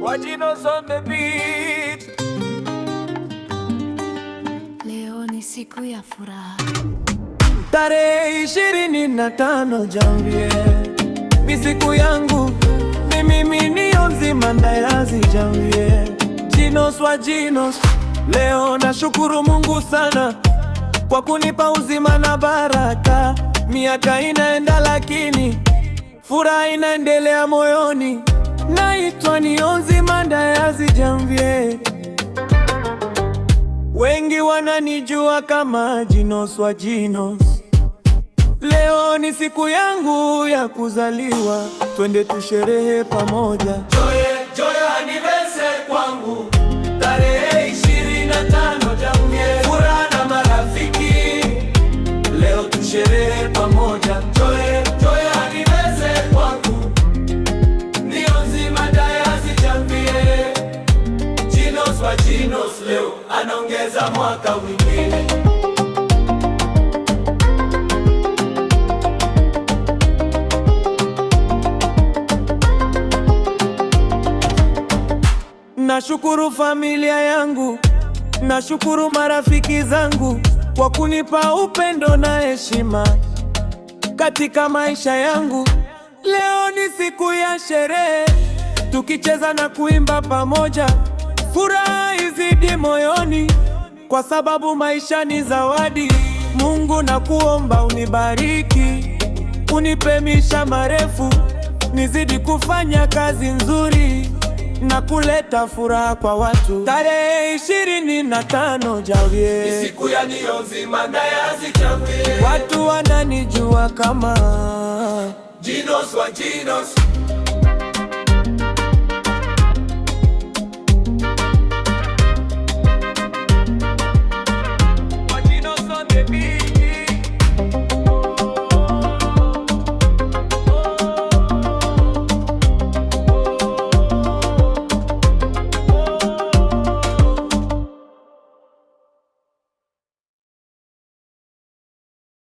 Wajinos on the beat. Leo ni siku ya furaha. Tarehe 25 Janvier ni siku yangu, ni mimi nio mzima ndayazi Janvier. Jinos wa Jinos, leo nashukuru Mungu sana kwa kunipa uzima na baraka. Miaka inaenda lakini furaha inaendelea moyoni. Naitwa nio mzima ndayazi Janvier. Wengi wananijua kama Jinos wa Jinos. Leo ni siku yangu ya kuzaliwa, twende tusherehe pamoja. Joy anniversary kwangu, tarehe 25 Janvier. Furaha na marafiki, leo tusherehe pamoja. Joy anniversary kwangu, nio mzima ndayazi Janvier. Jinos wa Jinos leo anaongeza mwaka mwingine. Nashukuru familia yangu, nashukuru marafiki zangu kwa kunipa upendo na heshima katika maisha yangu. Leo ni siku ya sherehe, tukicheza na kuimba pamoja. Furaha izidi moyoni, kwa sababu maisha ni zawadi. Mungu nakuomba unibariki, unipe maisha marefu, nizidi kufanya kazi nzuri na kuleta furaha kwa watu. Tarehe 25 Janvier ni siku ya nio mzima ndayazi Janvier. Watu wananijua kama Jinos wa Jinos.